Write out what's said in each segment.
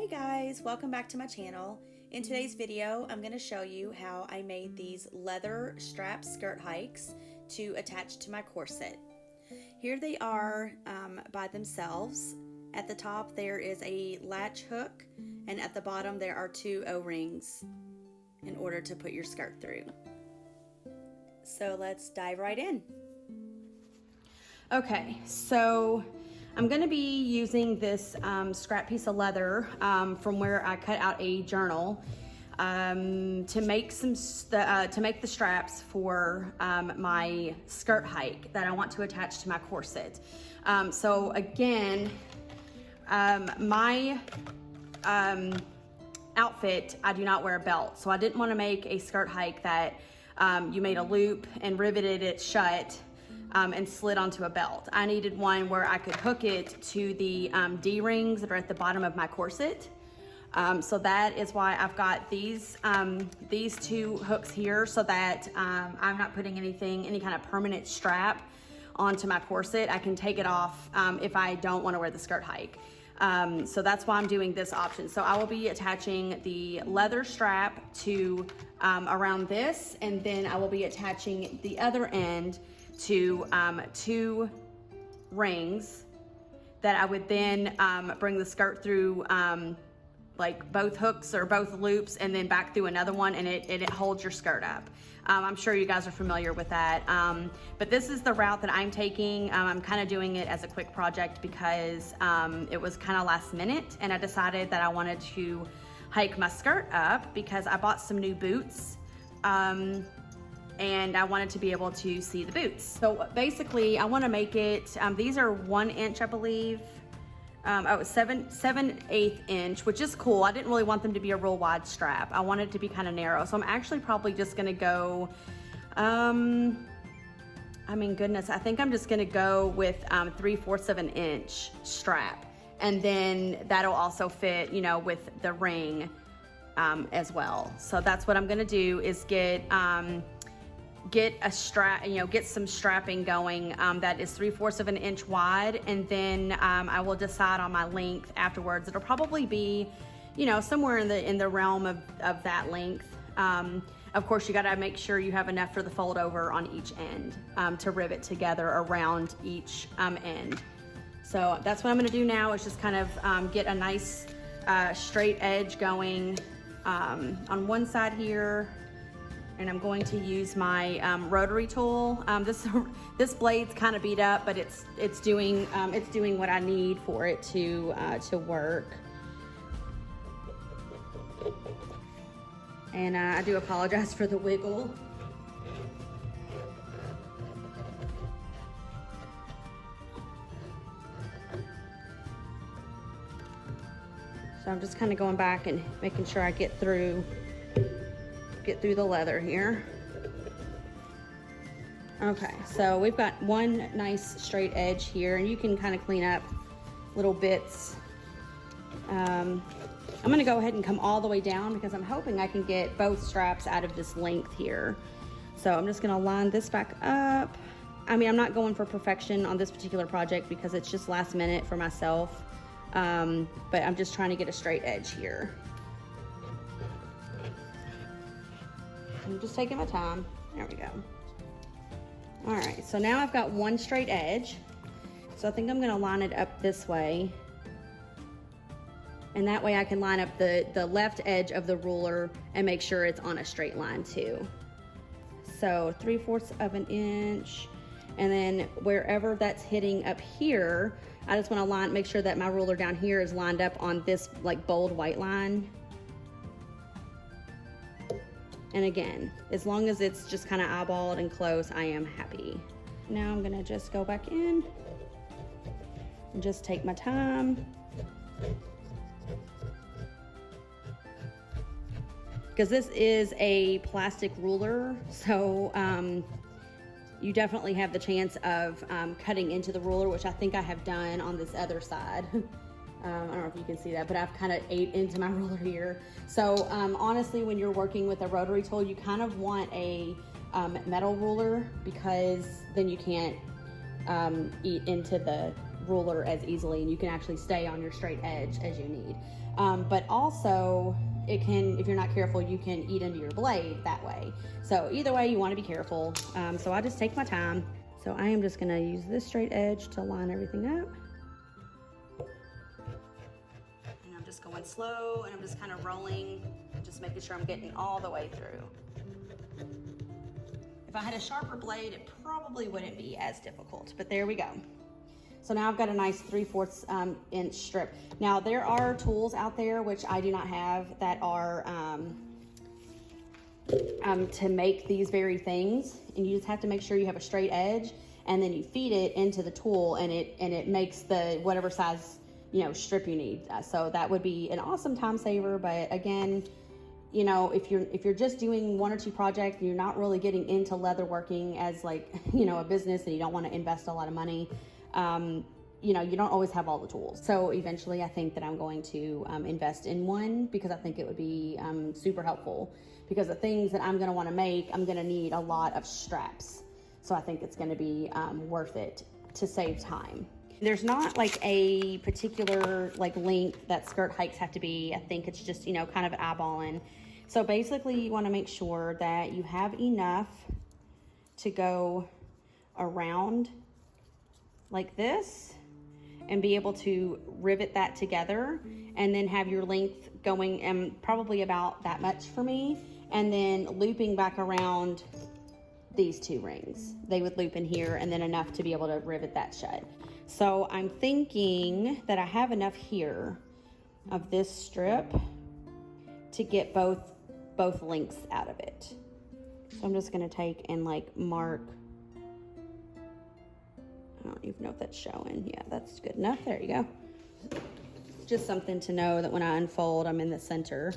Hey guys, welcome back to my channel. In today's video, I'm going to show you how I made these leather strap skirt hikes to attach to my corset. Here they are by themselves. At the top there is a latch hook, and at the bottom there are two O-rings in order to put your skirt through. So let's dive right in. Okay, so I'm going to be using this scrap piece of leather from where I cut out a journal to make the straps for my skirt hike that I want to attach to my corset. So again, my outfit, I do not wear a belt, so I didn't want to make a skirt hike that you made a loop and riveted it shut and slid onto a belt. I needed one where I could hook it to the D-rings that are at the bottom of my corset. So that is why I've got these two hooks here, so that I'm not putting any kind of permanent strap onto my corset. I can take it off if I don't want to wear the skirt hike. So that's why I'm doing this option. So I will be attaching the leather strap to around this, and then I will be attaching the other end to two rings that I would then bring the skirt through like both hooks or both loops, and then back through another one, and it holds your skirt up. I'm sure you guys are familiar with that, but this is the route that I'm taking. I'm kind of doing it as a quick project because it was kind of last minute, and I decided that I wanted to hike my skirt up because I bought some new boots, and I wanted to be able to see the boots. So basically I want to make it, these are 1 inch, I believe. Oh, 7/8 inch, which is cool. I didn't really want them to be a real wide strap. I wanted it to be kind of narrow. So I'm actually probably just gonna go, I mean, goodness, I think I'm just gonna go with 3/4 of an inch strap. And then that'll also fit, you know, with the ring as well. So that's what I'm gonna do, is get a strap, you know, get some strapping going that is 3/4 of an inch wide, and then I will decide on my length afterwards. It'll probably be, you know, somewhere in the realm of that length. Of course, you got to make sure you have enough for the fold over on each end to rivet together around each end. So that's what I'm going to do now, is just kind of get a nice straight edge going on one side here. And I'm going to use my rotary tool. This blade's kind of beat up, but it's doing what I need for it to work. And I do apologize for the wiggle. So I'm just kind of going back and making sure I get through the leather here. Okay, so we've got one nice straight edge here, and you can kind of clean up little bits. I'm gonna go ahead and come all the way down because I'm hoping I can get both straps out of this length here. So I'm just gonna line this back up. I mean, I'm not going for perfection on this particular project because it's just last minute for myself, but I'm just trying to get a straight edge here. I'm just taking my time. There we go. All right, so now I've got one straight edge. So I think I'm gonna line it up this way. And that way I can line up the left edge of the ruler and make sure it's on a straight line too. So 3/4 of an inch. And then wherever that's hitting up here, I just wanna make sure that my ruler down here is lined up on this like bold white line. And again, as long as it's just kind of eyeballed and close, I am happy. Now I'm gonna just go back in and just take my time. Because this is a plastic ruler, so you definitely have the chance of cutting into the ruler, which I think I have done on this other side. I don't know if you can see that, but I've kind of ate into my ruler here. So honestly, when you're working with a rotary tool, you kind of want a metal ruler, because then you can't eat into ruler as easily, and you can actually stay on your straight edge as you need. But also, it can, if you're not careful, you can eat into your blade that way. So either way, you want to be careful. So I just take my time. So I am just going to use this straight edge to line everything up. And I'm just going slow, and I'm just kind of rolling, just making sure I'm getting all the way through. If I had a sharper blade, it probably wouldn't be as difficult, but there we go. So now I've got a nice 3/4 inch strip. Now there are tools out there, which I do not have, that are to make these very things, and you just have to make sure you have a straight edge, and then you feed it into the tool, and it makes the whatever size, you know, strip you need. So that would be an awesome time saver. But again, you know, if you're just doing 1 or 2 projects and you're not really getting into leather working as, like, you know, a business, and you don't want to invest a lot of money, you know, you don't always have all the tools. So eventually I think that I'm going to invest in one, because I think it would be super helpful, because the things that I'm going to want to make, I'm going to need a lot of straps. So I think it's going to be worth it to save time. There's not like a particular like length that skirt hikes have to be. I think it's just, you know, kind of eyeballing. So basically you want to make sure that you have enough to go around like this and be able to rivet that together, and then have your length going probably about that much for me, and then looping back around these 2 rings. They would loop in here, and then enough to be able to rivet that shut. So I'm thinking that I have enough here of this strip to get both lengths out of it. So I'm just gonna take and like mark, I don't even know if that's showing. Yeah, that's good enough. There you go. Just something to know that when I unfold, I'm in the center.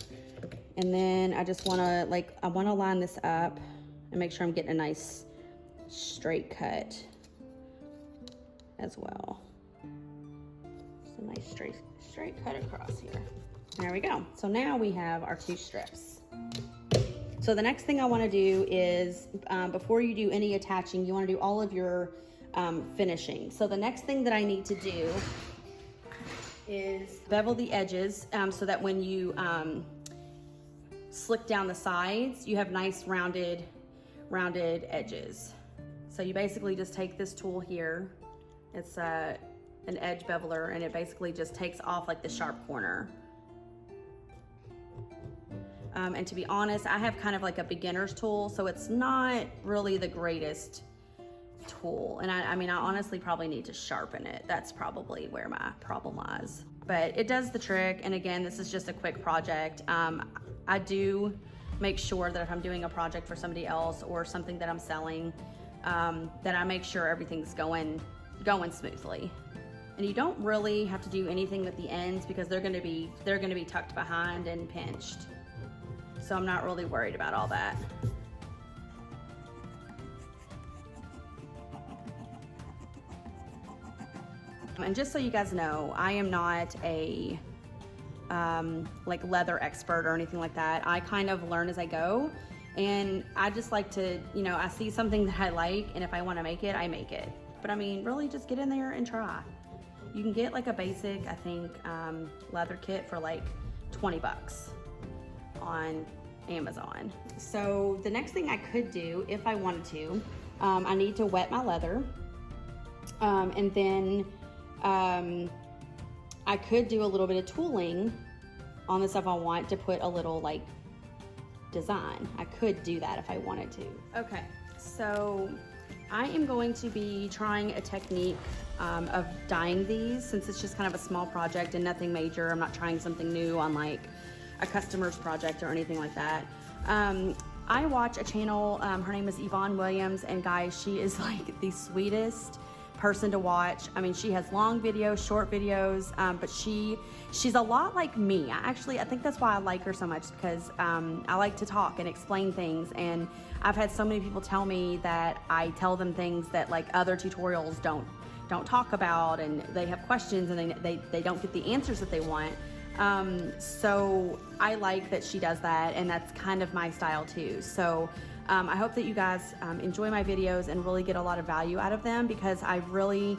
And then I just wanna I wanna line this up and make sure I'm getting a nice straight cut as well. Just a nice straight cut across here. There we go. So now we have our 2 strips. So the next thing I wanna do is, before you do any attaching, you wanna do all of your finishing. So the next thing that I need to do is bevel the edges, so that when you slick down the sides, you have nice rounded edges. So you basically just take this tool here. It's an edge beveler, and it basically just takes off like the sharp corner. And to be honest, I have kind of like a beginner's tool, so it's not really the greatest tool. And I mean, I honestly probably need to sharpen it. That's probably where my problem lies. But it does the trick. And again, this is just a quick project. I do make sure that if I'm doing a project for somebody else or something that I'm selling, that I make sure everything's going smoothly. And you don't really have to do anything with the ends, because they're gonna be tucked behind and pinched. So I'm not really worried about all that. And just so you guys know, I am not a like leather expert or anything like that. I kind of learn as I go, and I just like to, you know, I see something that I like, and if I want to make it, I make it. But I mean, really just get in there and try. You can get like a basic, I think, leather kit for like 20 bucks on Amazon. So the next thing I could do, if I wanted to, I need to wet my leather, and then I could do a little bit of tooling on this if I want to put a little like design. I could do that if I wanted to. Okay, so I am going to be trying a technique of dyeing these, since it's just kind of a small project and nothing major. I'm not trying something new on like a customer's project or anything like that. I watch a channel, her name is Yvonne Williams, and guys, she is like the sweetest person to watch. I mean, she has long videos, short videos, but she's a lot like me. I think that's why I like her so much, because I like to talk and explain things, and I've had so many people tell me that I tell them things that like other tutorials don't talk about, and they have questions and they don't get the answers that they want. So I like that she does that, and that's kind of my style too. So I hope that you guys enjoy my videos and really get a lot of value out of them, because I really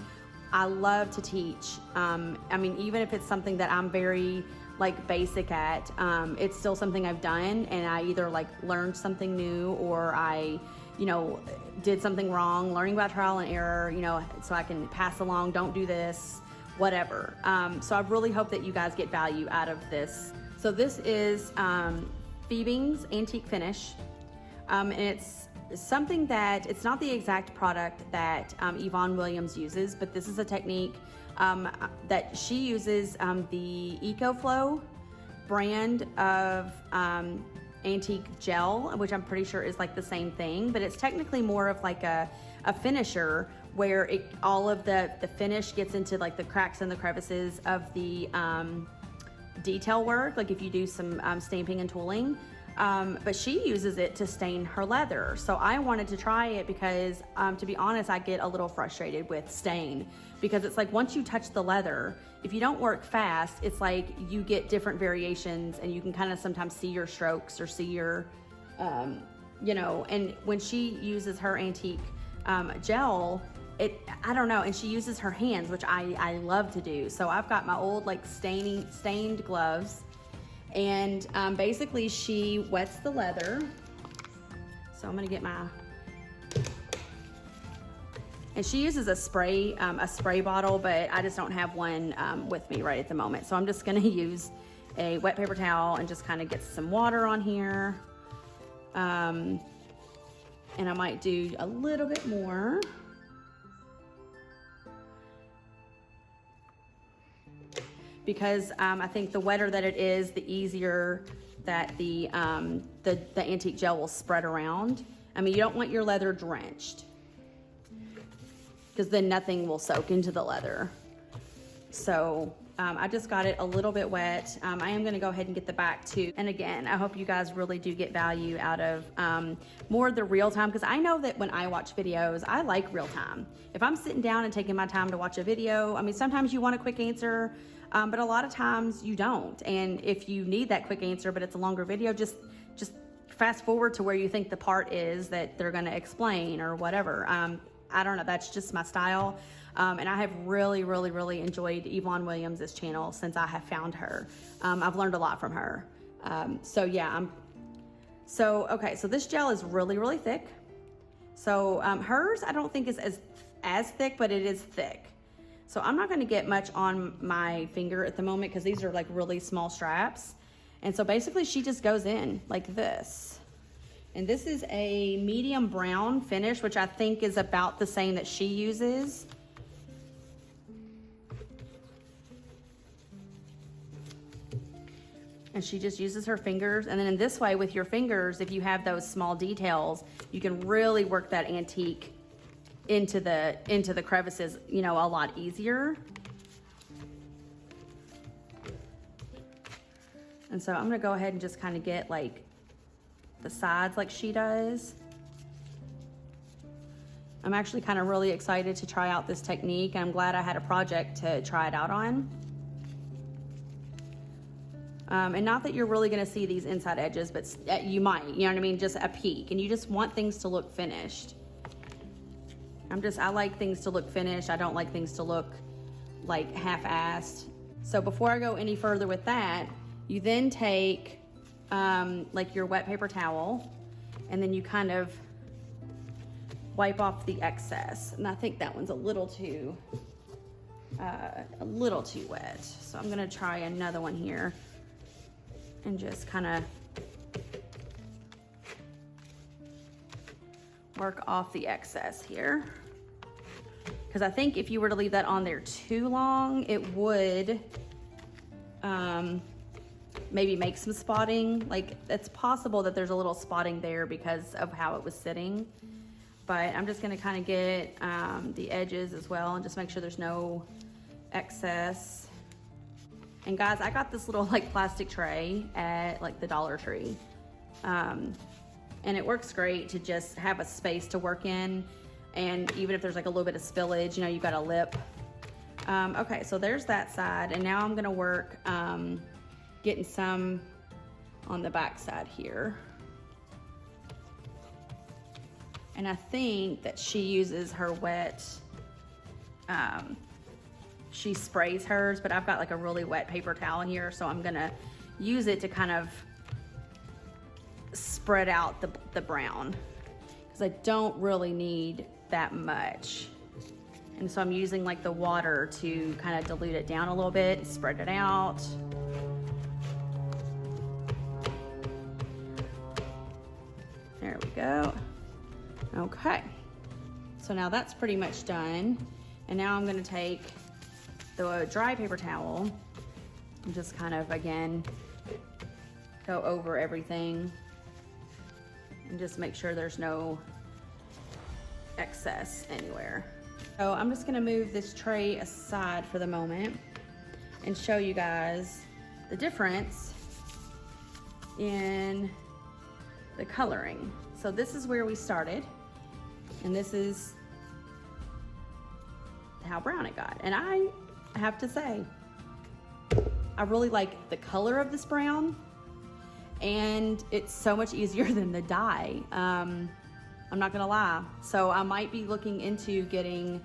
I love to teach. I mean, even if it's something that I'm very like basic at, it's still something I've done, and I either like learned something new or I, you know, did something wrong, learning about trial and error, you know, so I can pass along, don't do this, whatever. So I really hope that you guys get value out of this. So this is Phoebe's Antique Finish. And it's something that, it's not the exact product that Yvonne Williams uses, but this is a technique that she uses, the EcoFlow brand of antique gel, which I'm pretty sure is like the same thing, but it's technically more of like a finisher where all of the finish gets into like the cracks and the crevices of the detail work, like if you do some stamping and tooling. But she uses it to stain her leather. So I wanted to try it because, to be honest, I get a little frustrated with stain, because it's like once you touch the leather, if you don't work fast, it's like you get different variations, and you can kind of sometimes see your strokes or see your, you know, and when she uses her antique gel, I don't know, and she uses her hands, which I love to do. So I've got my old like stained gloves, and basically she wets the leather. So I'm gonna get my, and she uses a spray bottle, but I just don't have one with me right at the moment. So I'm just gonna use a wet paper towel and just kind of get some water on here. And I might do a little bit more. Because I think the wetter that it is, the easier that the antique gel will spread around. I mean, you don't want your leather drenched, because then nothing will soak into the leather. So I just got it a little bit wet. I am gonna go ahead and get the back too. And again, I hope you guys really do get value out of more of the real time, because I know that when I watch videos, I like real time. If I'm sitting down and taking my time to watch a video, I mean, sometimes you want a quick answer, but a lot of times you don't. And if you need that quick answer, but it's a longer video, just fast forward to where you think the part is that they're gonna explain or whatever. I don't know, that's just my style. And I have really, really, really enjoyed Yvonne Williams' channel since I have found her. I've learned a lot from her. So yeah, okay, so this gel is really, really thick. So hers I don't think is as thick, but it is thick. So I'm not gonna get much on my finger at the moment, because these are like really small straps. And so basically she just goes in like this. And this is a medium brown finish, which I think is about the same that she uses. And she just uses her fingers. And then in this way with your fingers, if you have those small details, you can really work that antique into the crevices, you know, a lot easier. And so I'm gonna go ahead and just kind of get like the sides like she does. I'm actually kind of really excited to try out this technique, and I'm glad I had a project to try it out on. And not that you're really gonna see these inside edges, but you might, you know what I mean? Just a peek, and you just want things to look finished. I like things to look finished. I don't like things to look like half-assed. So before I go any further with that, you then take like your wet paper towel, and then you kind of wipe off the excess. And I think that one's a little too wet. So I'm gonna try another one here and just kind of work off the excess here. Because I think if you were to leave that on there too long, it would maybe make some spotting. Like, it's possible that there's a little spotting there because of how it was sitting. But I'm just gonna kind of get the edges as well and just make sure there's no excess. And guys, I got this little like plastic tray at like the Dollar Tree. And it works great to just have a space to work in. And even if there's like a little bit of spillage, you know, you've got a lip. Okay, so there's that side. And now I'm gonna work getting some on the back side here. And I think that she uses her wet she sprays hers, but I've got like a really wet paper towel here, so I'm gonna use it to kind of spread out the brown, because I don't really need that much. And so I'm using like the water to kind of dilute it down a little bit, spread it out. There we go. Okay, so now that's pretty much done. And now I'm gonna take the dry paper towel and just kind of, again, go over everything and just make sure there's no excess anywhere. So I'm just gonna move this tray aside for the moment and show you guys the difference in the coloring. So this is where we started, and this is how brown it got. And I have to say, I really like the color of this brown, and it's so much easier than the dye. I'm not gonna lie. So I might be looking into getting,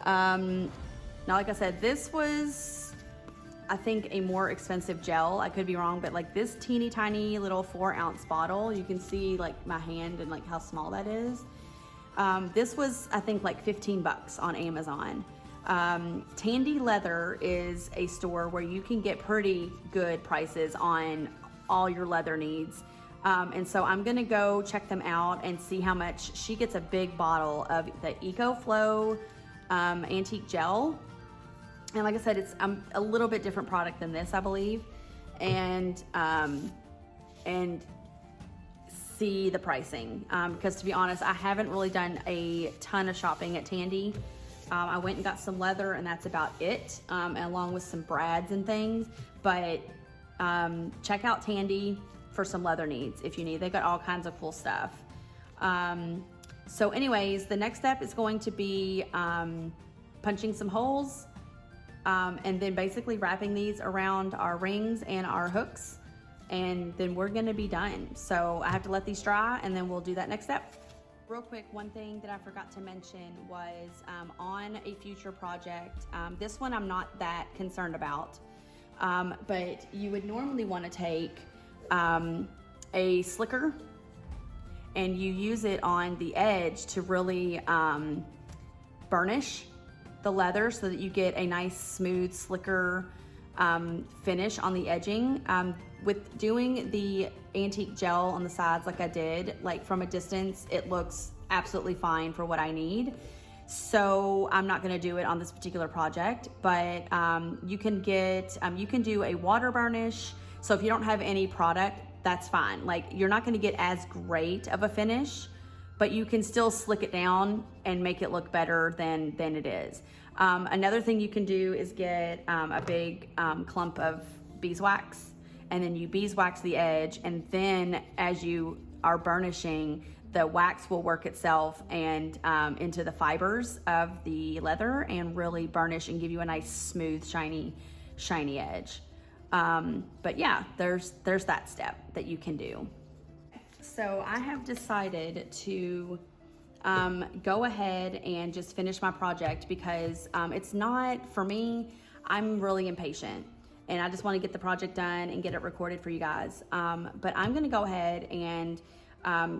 now like I said, this was, I think, a more expensive gel. I could be wrong, but like this teeny tiny little 4-ounce bottle, you can see like my hand and like how small that is. This was, I think, like 15 bucks on Amazon. Tandy Leather is a store where you can get pretty good prices on all your leather needs. And so I'm gonna go check them out and see how much. She gets a big bottle of the EcoFlow antique gel. And like I said, it's a little bit different product than this, I believe. And see the pricing. Because to be honest, I haven't really done a ton of shopping at Tandy. I went and got some leather, and that's about it, along with some brads and things. But check out Tandy for some leather needs if you need. They've got all kinds of cool stuff. So anyways, the next step is going to be punching some holes, and then basically wrapping these around our rings and our hooks, and then we're gonna be done. So I have to let these dry, and then we'll do that next step. Real quick, one thing that I forgot to mention was on a future project, this one I'm not that concerned about, but you would normally want to take a slicker, and you use it on the edge to really burnish the leather so that you get a nice smooth slicker finish on the edging. With doing the antique gel on the sides like I did, like from a distance, it looks absolutely fine for what I need. So I'm not gonna do it on this particular project, but you can do a water burnish. So if you don't have any product, that's fine. Like, you're not gonna get as great of a finish, but you can still slick it down and make it look better than it is. Another thing you can do is get a big clump of beeswax, and then you beeswax the edge, and then as you are burnishing, the wax will work itself and into the fibers of the leather and really burnish and give you a nice smooth shiny edge. But yeah, there's that step that you can do. So I have decided to go ahead and just finish my project, because it's not, for me, I'm really impatient and I just want to get the project done and get it recorded for you guys. But I'm gonna go ahead and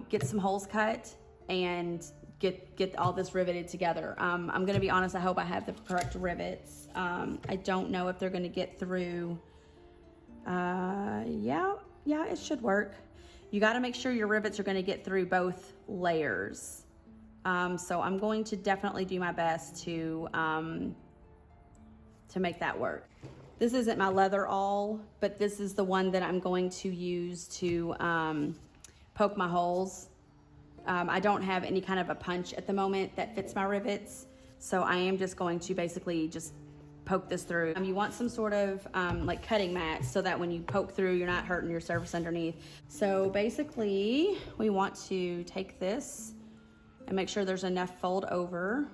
get some holes cut and get all this riveted together. I'm gonna be honest, I hope I have the correct rivets. I don't know if they're gonna get through. Yeah, it should work. You gotta make sure your rivets are gonna get through both layers. So I'm going to definitely do my best to make that work. This isn't my leather awl, but this is the one that I'm going to use to poke my holes. I don't have any kind of a punch at the moment that fits my rivets, so I am just going to basically just poke this through. You want some sort of like cutting mat so that when you poke through, you're not hurting your surface underneath. So basically, we want to take this and make sure there's enough fold over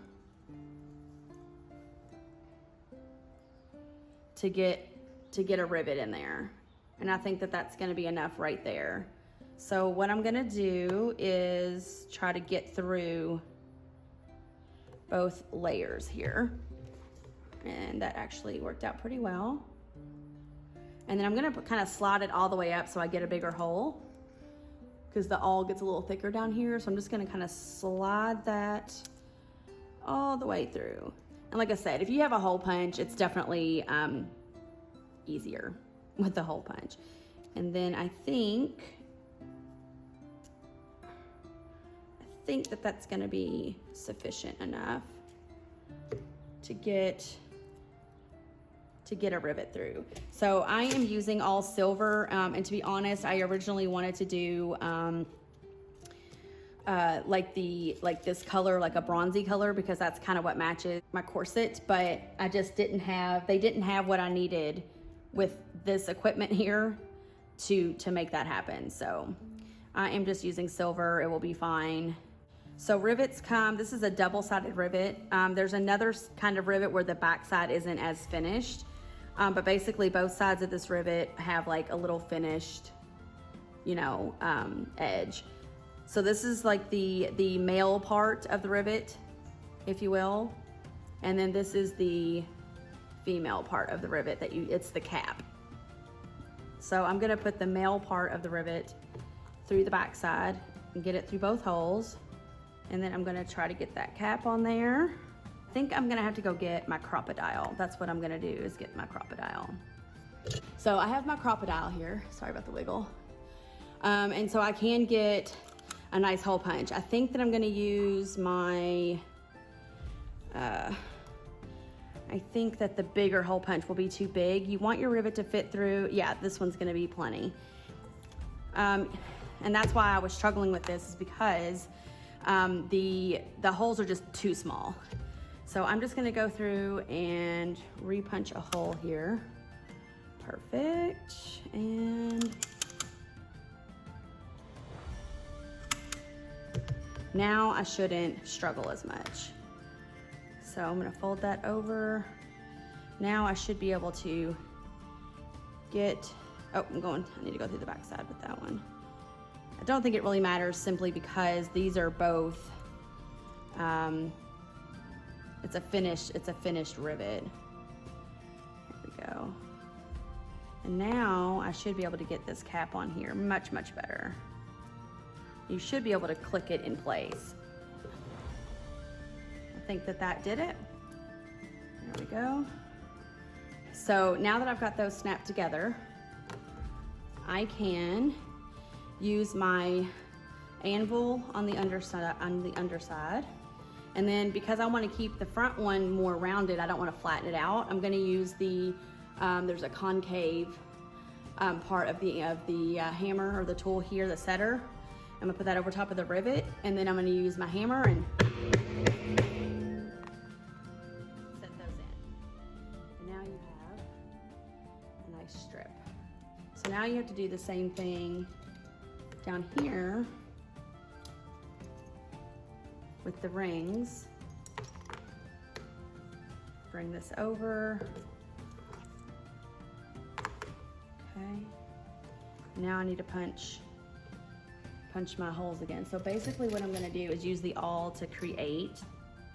to get a rivet in there. And I think that that's gonna be enough right there. So what I'm gonna do is try to get through both layers here. And that actually worked out pretty well. And then I'm gonna kind of slide it all the way up so I get a bigger hole, because the awl gets a little thicker down here. So I'm just gonna kind of slide that all the way through. And like I said, if you have a hole punch, it's definitely easier with the hole punch. And then I think that that's gonna be sufficient enough to get a rivet through. So I am using all silver, and to be honest, I originally wanted to do like this color, like a bronzy color, because that's kind of what matches my corset, but I just didn't have what I needed with this equipment here to make that happen. So I am just using silver, it will be fine. So rivets come, this is a double-sided rivet. There's another kind of rivet where the back side isn't as finished, but basically both sides of this rivet have like a little finished, you know, edge. So this is like the male part of the rivet, if you will. And then this is the female part of the rivet it's the cap. So I'm gonna put the male part of the rivet through the back side and get it through both holes. And then I'm gonna try to get that cap on there. I think I'm gonna have to go get my crocodile. That's what I'm gonna do, is get my crocodile. So I have my crocodile here. Sorry about the wiggle. And so I can get a nice hole punch. I think that I'm gonna use my, I think that the bigger hole punch will be too big. You want your rivet to fit through. Yeah, this one's gonna be plenty. And that's why I was struggling with this, is because the holes are just too small. So I'm just gonna go through and re-punch a hole here. Perfect. And now I shouldn't struggle as much. So I'm gonna fold that over. Now I should be able to get, oh, I need to go through the back side with that one. I don't think it really matters, simply because these are both, it's a finished rivet. There we go. And now I should be able to get this cap on here much, much better. You should be able to click it in place. I think that did it. There we go. So now that I've got those snapped together, I can use my anvil on the underside, and then because I want to keep the front one more rounded, I don't want to flatten it out, I'm going to use the there's a concave part of the hammer or the tool here, the setter. I'm gonna put that over top of the rivet, and then I'm gonna use my hammer and set those in. And now you have a nice strip. So now you have to do the same thing down here with the rings. Bring this over. Okay. Now I need to punch my holes again. So basically what I'm gonna do is use the awl to create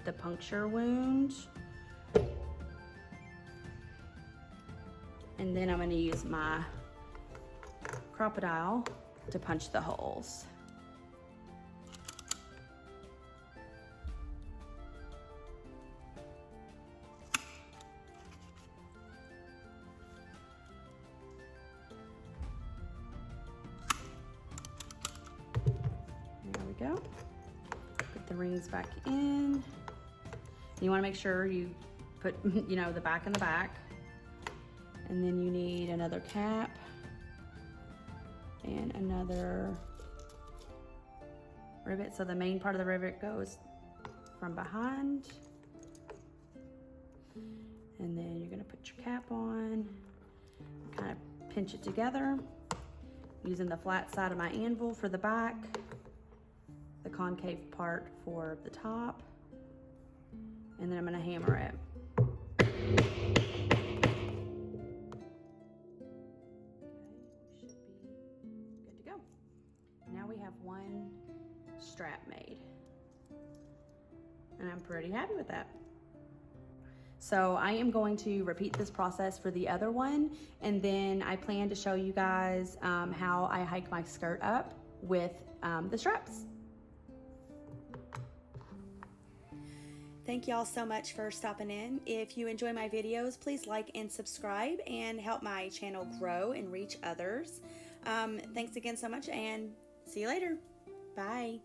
the puncture wound. And then I'm gonna use my crocodile to punch the holes. There we go. Put the rings back in. You wanna make sure you put, you know, the back in the back. And then you need another cap and another rivet. So the main part of the rivet goes from behind. And then you're gonna put your cap on, kind of pinch it together, using the flat side of my anvil for the back, the concave part for the top, and then I'm gonna hammer it. One strap made, and I'm pretty happy with that. So I am going to repeat this process for the other one, and then I plan to show you guys how I hike my skirt up with the straps. Thank y'all so much for stopping in. If you enjoy my videos, please like and subscribe and help my channel grow and reach others. Thanks again so much, and see you later. Bye.